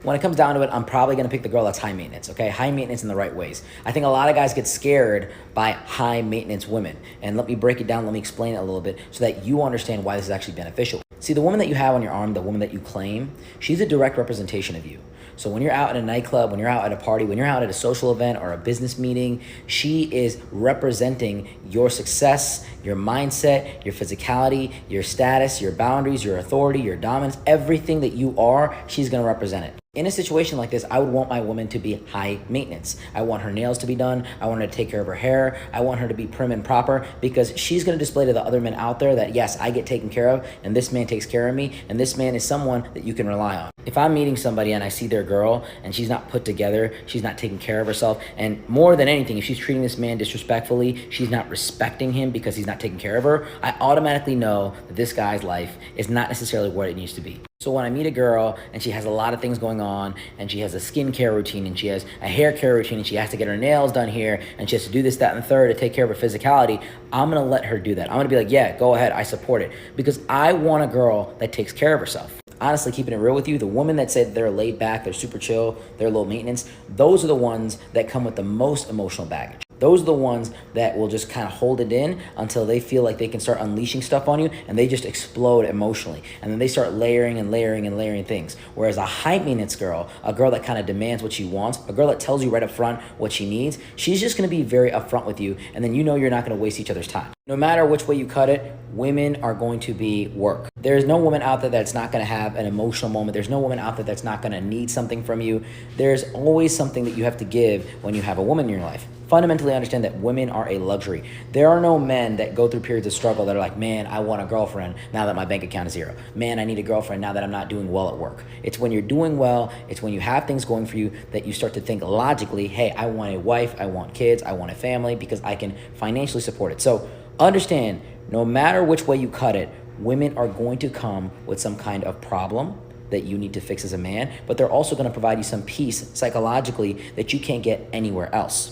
When it comes down to it, I'm probably going to pick the girl that's high maintenance, okay? High maintenance in the right ways. I think a lot of guys get scared by high maintenance women. And let me break it down, let me explain it a little bit so that you understand why this is actually beneficial. See, the woman that you have on your arm, the woman that you claim, she's a direct representation of you. So when you're out at a nightclub, when you're out at a party, when you're out at a social event or a business meeting, she is representing your success, your mindset, your physicality, your status, your boundaries, your authority, your dominance, everything that you are, she's going to represent it. In a situation like this, I would want my woman to be high maintenance. I want her nails to be done. I want her to take care of her hair. I want her to be prim and proper because she's going to display to the other men out there that, yes, I get taken care of and this man takes care of me and this man is someone that you can rely on. If I'm meeting somebody and I see their girl and she's not put together, she's not taking care of herself, and more than anything, if she's treating this man disrespectfully, she's not respecting him because he's not taking care of her, I automatically know that this guy's life is not necessarily what it needs to be. So when I meet a girl and she has a lot of things going on and she has a skincare routine and she has a hair care routine and she has to get her nails done here and she has to do this, that, and the third to take care of her physicality, I'm going to let her do that. I'm going to be like, yeah, go ahead. I support it because I want a girl that takes care of herself. Honestly, keeping it real with you, the women that said they're laid back, they're super chill, they're low maintenance, those are the ones that come with the most emotional baggage. Those are the ones that will just kind of hold it in until they feel like they can start unleashing stuff on you and they just explode emotionally. And then they start layering and layering and layering things. Whereas a high maintenance girl, a girl that kind of demands what she wants, a girl that tells you right up front what she needs, she's just going to be very upfront with you. And then you know you're not going to waste each other's time. No matter which way you cut it, women are going to be work. There's no woman out there that's not going to have an emotional moment. There's no woman out there that's not going to need something from you. There's always something that you have to give when you have a woman in your life. Fundamentally understand that women are a luxury. There are no men that go through periods of struggle that are like, man, I want a girlfriend now that my bank account is zero. Man, I need a girlfriend now that I'm not doing well at work. It's when you're doing well, it's when you have things going for you that you start to think logically, hey, I want a wife, I want kids, I want a family because I can financially support it. So understand, no matter which way you cut it, women are going to come with some kind of problem that you need to fix as a man, but they're also going to provide you some peace psychologically that you can't get anywhere else.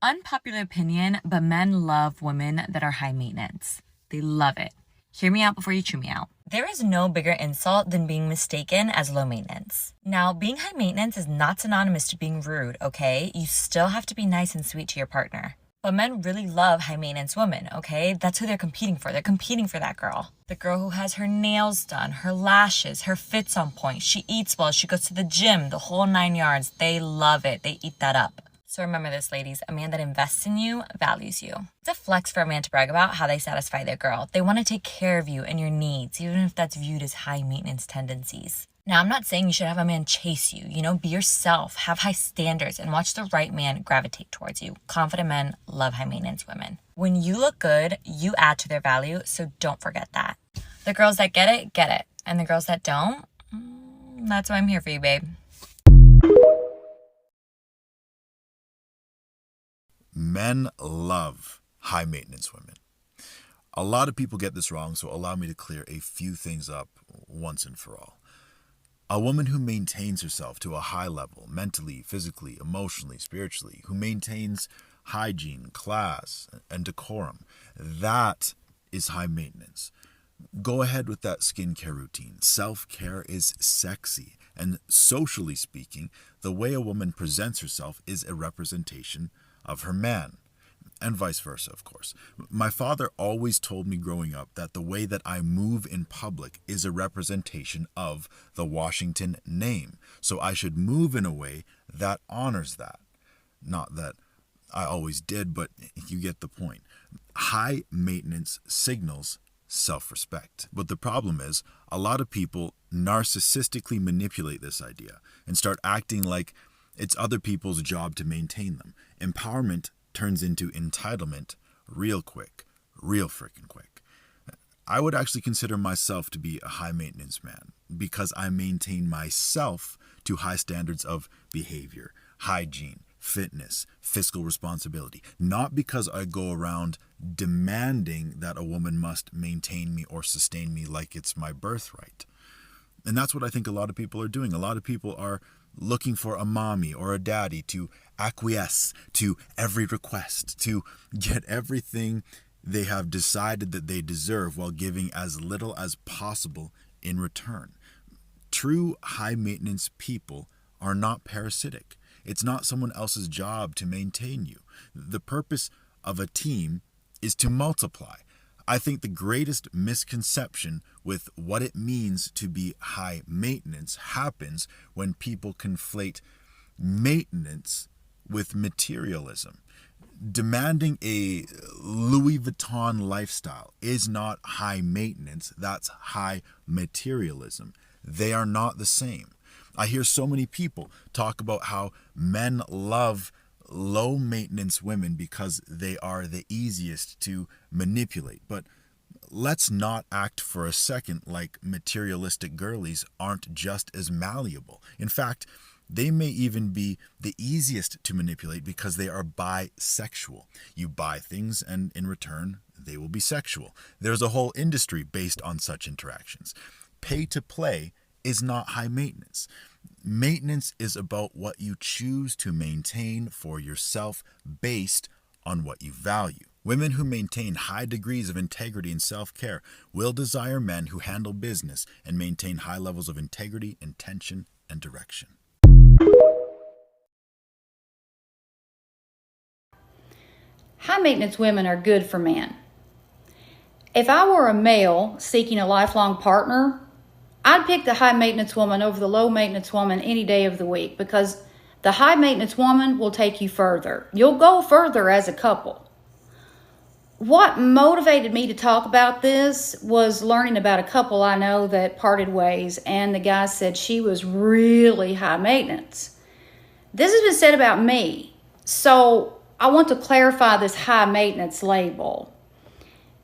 Unpopular opinion, but men love women that are high maintenance. They love it. Hear me out before you chew me out. There is no bigger insult than being mistaken as low maintenance. Now, being high maintenance is not synonymous to being rude, okay? You still have to be nice and sweet to your partner. But men really love high maintenance women, okay? That's who they're competing for. They're competing for that girl. The girl who has her nails done, her lashes, her fit's on point. She eats well, she goes to the gym, the whole 9 yards. They love it. They eat that up. So remember this, ladies, a man that invests in you values you. It's a flex for a man to brag about how they satisfy their girl. They want to take care of you and your needs, even if that's viewed as high maintenance tendencies. Now, I'm not saying you should have a man chase you, be yourself, have high standards, and watch the right man gravitate towards you. Confident men love high maintenance women. When you look good, you add to their value, so don't forget that. The girls that get it. And the girls that don't, that's why I'm here for you, babe. Men love high maintenance women. A lot of people get this wrong, so allow me to clear a few things up once and for all. A woman who maintains herself to a high level, mentally, physically, emotionally, spiritually, who maintains hygiene, class, and decorum, that is high maintenance. Go ahead with that skincare routine. Self-care is sexy. And socially speaking, the way a woman presents herself is a representation of her man, and vice versa, of course. My father always told me growing up that the way that I move in public is a representation of the Washington name, so I should move in a way that honors that. Not that I always did, but you get the point. High maintenance signals self-respect. But the problem is, a lot of people narcissistically manipulate this idea and start acting like it's other people's job to maintain them. Empowerment turns into entitlement real quick, real freaking quick. I would actually consider myself to be a high maintenance man because I maintain myself to high standards of behavior, hygiene, fitness, fiscal responsibility, not because I go around demanding that a woman must maintain me or sustain me like it's my birthright. And that's what I think a lot of people are doing. A lot of people are looking for a mommy or a daddy to acquiesce to every request, to get everything they have decided that they deserve while giving as little as possible in return. True high maintenance people are not parasitic. It's not someone else's job to maintain you. The purpose of a team is to multiply. I think the greatest misconception with what it means to be high maintenance happens when people conflate maintenance with materialism. Demanding a Louis Vuitton lifestyle is not high maintenance, that's high materialism. They are not the same. I hear so many people talk about how men love low maintenance women because they are the easiest to manipulate. But let's not act for a second like materialistic girlies aren't just as malleable. In fact, they may even be the easiest to manipulate because they are bisexual. You buy things and in return, they will be sexual. There's a whole industry based on such interactions. Pay to play is not high maintenance. Maintenance is about what you choose to maintain for yourself based on what you value. Women who maintain high degrees of integrity and self-care will desire men who handle business and maintain high levels of integrity, intention, and direction. High maintenance women are good for men. If I were a male seeking a lifelong partner, I'd pick the high maintenance woman over the low maintenance woman any day of the week, because the high maintenance woman will take you further. You'll go further as a couple. What motivated me to talk about this was learning about a couple I know that parted ways, and the guy said she was really high maintenance. This has been said about me, so I want to clarify this high maintenance label.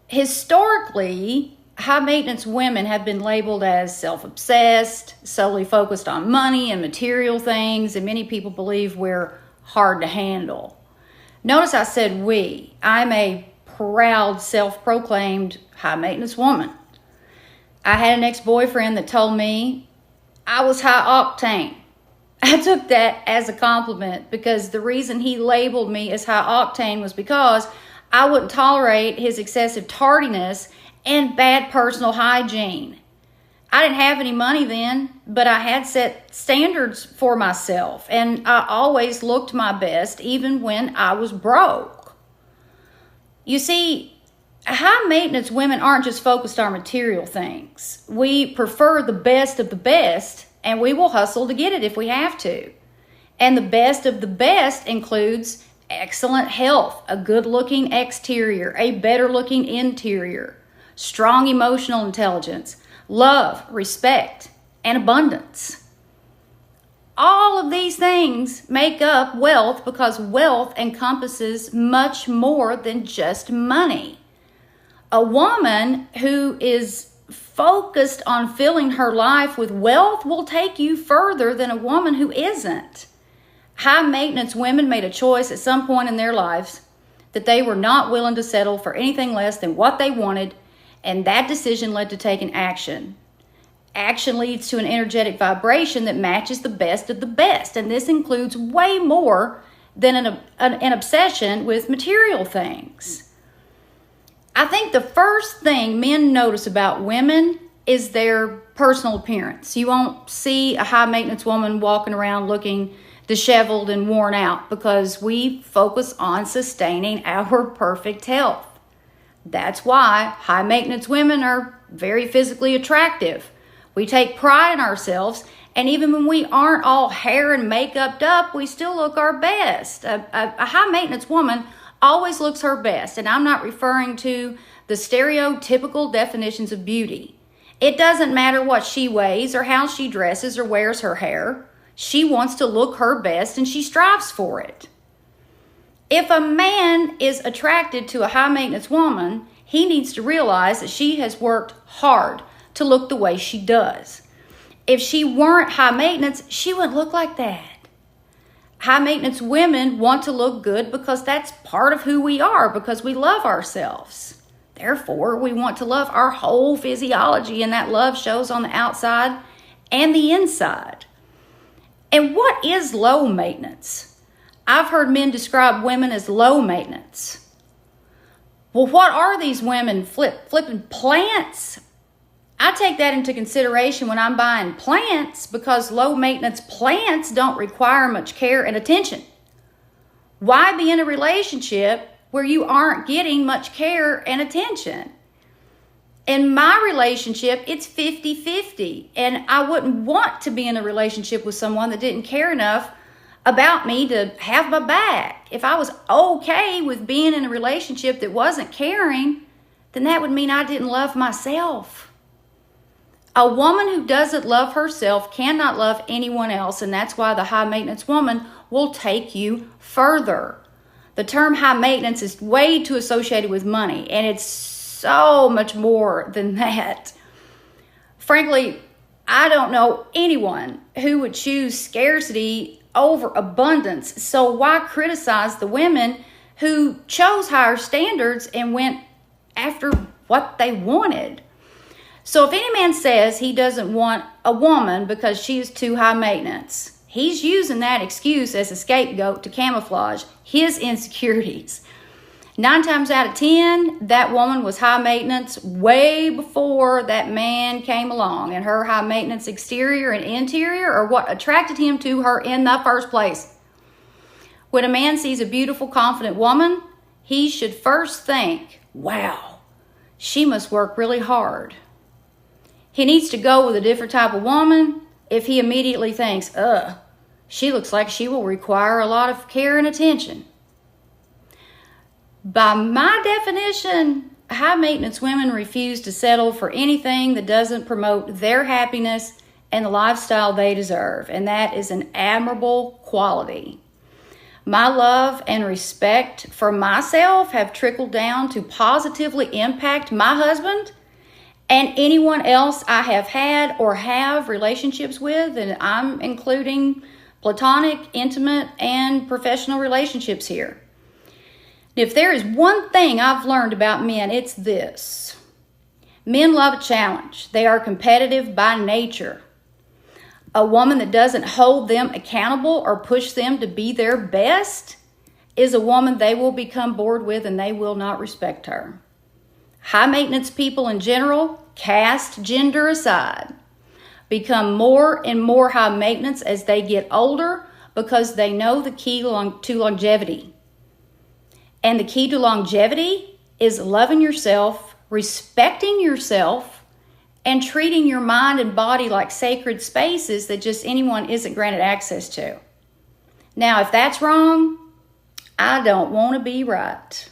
Historically, high maintenance women have been labeled as self-obsessed, solely focused on money and material things, and many people believe we're hard to handle. Notice I said we. I'm a proud, self-proclaimed high maintenance woman. I had an ex-boyfriend that told me I was high octane. I took that as a compliment, because the reason he labeled me as high octane was because I wouldn't tolerate his excessive tardiness and bad personal hygiene. I didn't have any money then, but I had set standards for myself, and I always looked my best even when I was broke. You see, high maintenance women aren't just focused on material things. We prefer the best of the best, and we will hustle to get it if we have to. And the best of the best includes excellent health, a good-looking exterior, a better-looking interior, strong emotional intelligence, love, respect, and abundance. All of these things make up wealth, because wealth encompasses much more than just money. A woman who is focused on filling her life with wealth will take you further than a woman who isn't. High maintenance women made a choice at some point in their lives that they were not willing to settle for anything less than what they wanted, and that decision led to taking action. Action leads to an energetic vibration that matches the best of the best, and this includes way more than an obsession with material things. I think the first thing men notice about women is their personal appearance. You won't see a high maintenance woman walking around looking disheveled and worn out, because we focus on sustaining our perfect health. That's why high maintenance women are very physically attractive. We take pride in ourselves, and even when we aren't all hair and makeup up, we still look our best. A high maintenance woman always looks her best, and I'm not referring to the stereotypical definitions of beauty. It doesn't matter what she weighs or how she dresses or wears her hair. She wants to look her best, and she strives for it. If a man is attracted to a high maintenance woman, he needs to realize that she has worked hard to look the way she does. If she weren't high maintenance, she wouldn't look like that. High maintenance women want to look good because that's part of who we are, because we love ourselves. Therefore, we want to love our whole physiology, and that love shows on the outside and the inside. And what is low maintenance? I've heard men describe women as low maintenance. Well, what are these women, flipping plants? I take that into consideration when I'm buying plants, because low maintenance plants don't require much care and attention. Why be in a relationship where you aren't getting much care and attention? In my relationship, it's 50-50, and I wouldn't want to be in a relationship with someone that didn't care enough about me to have my back. If I was okay with being in a relationship that wasn't caring, then that would mean I didn't love myself. A woman who doesn't love herself cannot love anyone else, and that's why the high maintenance woman will take you further. The term high maintenance is way too associated with money, and it's so much more than that. Frankly, I don't know anyone who would choose scarcity over abundance, so why criticize the women who chose higher standards and went after what they wanted? So if any man says he doesn't want a woman because she's too high maintenance, he's using that excuse as a scapegoat to camouflage his insecurities. 9 times out of 10, that woman was high maintenance way before that man came along, and her high maintenance exterior and interior are what attracted him to her in the first place. When a man sees a beautiful, confident woman, he should first think, wow, she must work really hard. He needs to go with a different type of woman if he immediately thinks, she looks like she will require a lot of care and attention. By my definition, high maintenance women refuse to settle for anything that doesn't promote their happiness and the lifestyle they deserve, and that is an admirable quality. My love and respect for myself have trickled down to positively impact my husband and anyone else I have had or have relationships with, and I'm including platonic, intimate, and professional relationships here. If there is one thing I've learned about men, it's this. Men love a challenge. They are competitive by nature. A woman that doesn't hold them accountable or push them to be their best is a woman they will become bored with, and they will not respect her. High maintenance people in general, cast gender aside, become more and more high maintenance as they get older because they know the key to longevity. And the key to longevity is loving yourself, respecting yourself, and treating your mind and body like sacred spaces that just anyone isn't granted access to. Now, if that's wrong, I don't want to be right.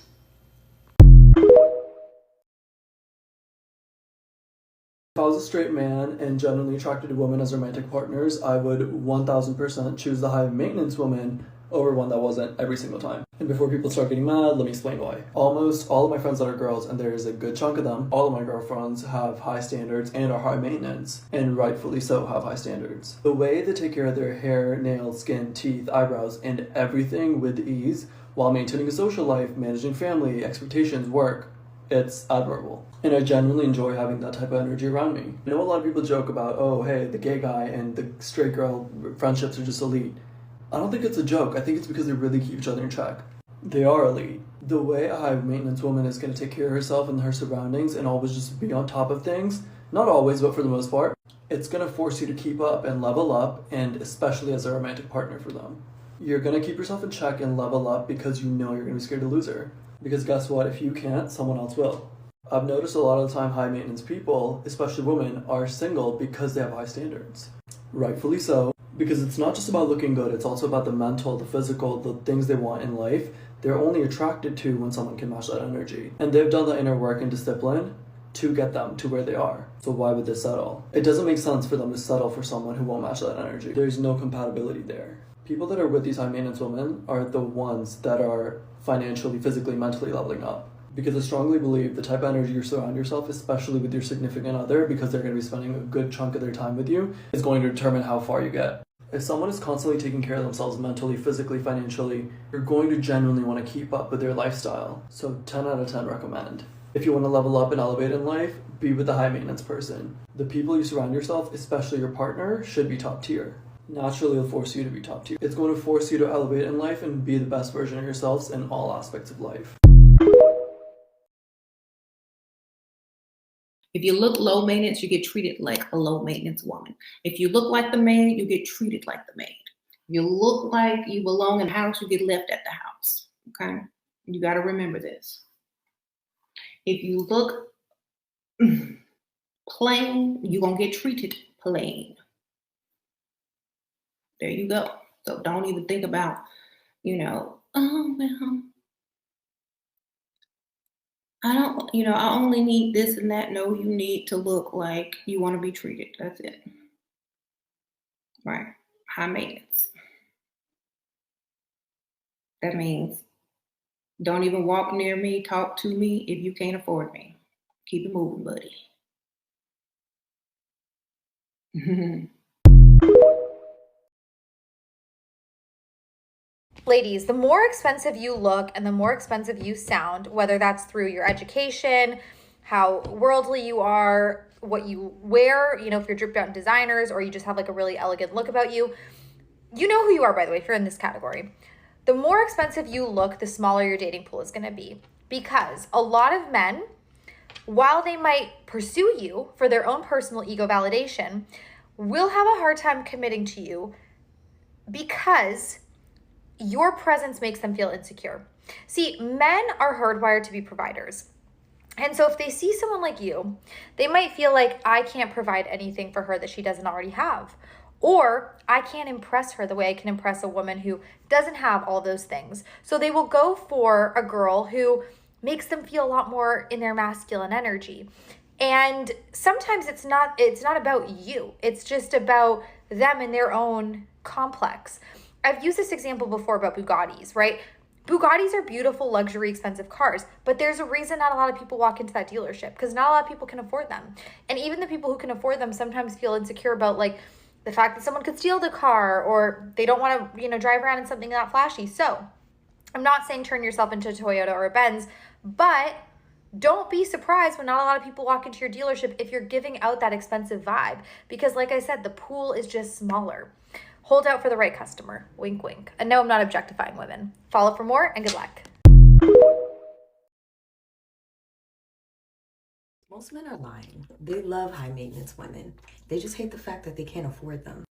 If I was a straight man and genuinely attracted to women as romantic partners, I would 1000% choose the high maintenance woman over one that wasn't every single time. And before people start getting mad, let me explain why. Almost all of my friends that are girls, and there is a good chunk of them, all of my girlfriends have high standards and are high maintenance, and rightfully so have high standards. The way they take care of their hair, nails, skin, teeth, eyebrows, and everything with ease while maintaining a social life, managing family, expectations, work, it's admirable. And I genuinely enjoy having that type of energy around me. I know a lot of people joke about, oh, hey, the gay guy and the straight girl friendships are just elite. I don't think it's a joke. I think it's because they really keep each other in check. They are elite. The way a high maintenance woman is going to take care of herself and her surroundings and always just be on top of things, not always, but for the most part, it's going to force you to keep up and level up, and especially as a romantic partner for them. You're going to keep yourself in check and level up because you know you're going to be scared to lose her. Because guess what? If you can't, someone else will. I've noticed a lot of the time high maintenance people, especially women, are single because they have high standards. Rightfully so, because it's not just about looking good, it's also about the mental, the physical, the things they want in life. They're only attracted to when someone can match that energy. And they've done the inner work and discipline to get them to where they are. So why would they settle? It doesn't make sense for them to settle for someone who won't match that energy. There's no compatibility there. People that are with these high maintenance women are the ones that are financially, physically, mentally leveling up. Because I strongly believe the type of energy you surround yourself, especially with your significant other, because they're going to be spending a good chunk of their time with you, is going to determine how far you get. If someone is constantly taking care of themselves mentally, physically, financially, you're going to genuinely want to keep up with their lifestyle. So 10 out of 10 recommend. If you want to level up and elevate in life, be with the high maintenance person. The people you surround yourself, especially your partner, should be top tier. Naturally, it'll force you to be top tier. It's going to force you to elevate in life and be the best version of yourselves in all aspects of life. If you look low maintenance, you get treated like a low maintenance woman. If you look like the maid, you get treated like the maid. If you look like you belong in the house, you get left at the house. Okay? You got to remember this. If you look plain, you're going to get treated plain. There you go. So don't even think about, oh, well, I only need this and that. No, you need to look like you want to be treated. That's it. Right. High maintenance. That means don't even walk near me, talk to me if you can't afford me. Keep it moving, buddy. Ladies, the more expensive you look and the more expensive you sound, whether that's through your education, how worldly you are, what you wear, if you're dripped out in designers or you just have like a really elegant look about you, you know who you are, by the way, if you're in this category. The more expensive you look, the smaller your dating pool is going to be, because a lot of men, while they might pursue you for their own personal ego validation, will have a hard time committing to you because your presence makes them feel insecure. See, men are hardwired to be providers. And so if they see someone like you, they might feel like, I can't provide anything for her that she doesn't already have. Or I can't impress her the way I can impress a woman who doesn't have all those things. So they will go for a girl who makes them feel a lot more in their masculine energy. And sometimes it's not about you. It's just about them and their own complex. I've used this example before about Bugattis, right? Bugattis are beautiful, luxury, expensive cars, but there's a reason not a lot of people walk into that dealership, because not a lot of people can afford them. And even the people who can afford them sometimes feel insecure about like the fact that someone could steal the car, or they don't want to, drive around in something that flashy. So I'm not saying turn yourself into a Toyota or a Benz, but don't be surprised when not a lot of people walk into your dealership if you're giving out that expensive vibe, because like I said, the pool is just smaller. Hold out for the right customer. Wink, wink. And no, I'm not objectifying women. Follow for more and good luck. Most men are lying. They love high maintenance women. They just hate the fact that they can't afford them.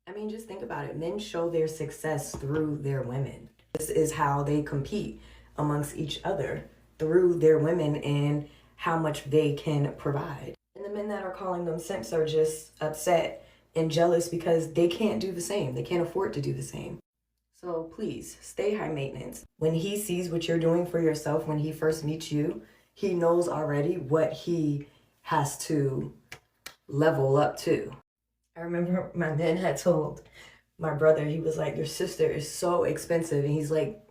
I mean, just think about it. Men show their success through their women. This is how they compete amongst each other, through their women and how much they can provide. And the men that are calling them simps are just upset and jealous because they can't do the same. They can't afford to do the same. So please stay high maintenance. When he sees what you're doing for yourself, when he first meets you, he knows already what he has to level up to. I remember my man had told my brother, he was like, your sister is so expensive. And he's like,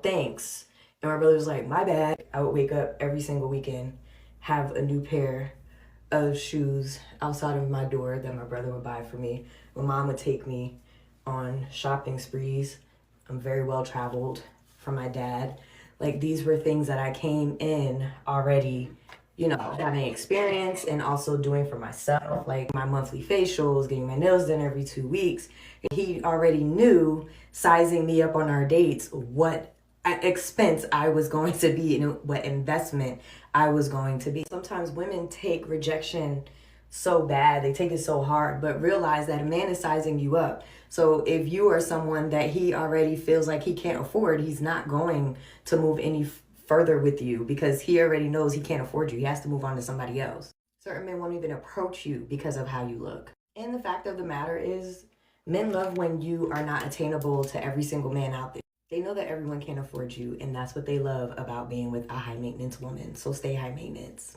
thanks. And my brother was like, my bad. I would wake up every single weekend, have a new pair of shoes outside of my door that my brother would buy for me. My mom would take me on shopping sprees. I'm very well traveled from my dad. Like, these were things that I came in already, having experience and also doing for myself, like my monthly facials, getting my nails done every 2 weeks. And he already knew, sizing me up on our dates, what expense I was going to be and what investment I was going to be. Sometimes women take rejection so bad, they take it so hard, but realize that a man is sizing you up. So if you are someone that he already feels like he can't afford, he's not going to move any further with you because he already knows he can't afford you. He has to move on to somebody else. Certain men won't even approach you because of how you look. And the fact of the matter is, men love when you are not attainable to every single man out there. They know that everyone can't afford you, and that's what they love about being with a high maintenance woman. So stay high maintenance.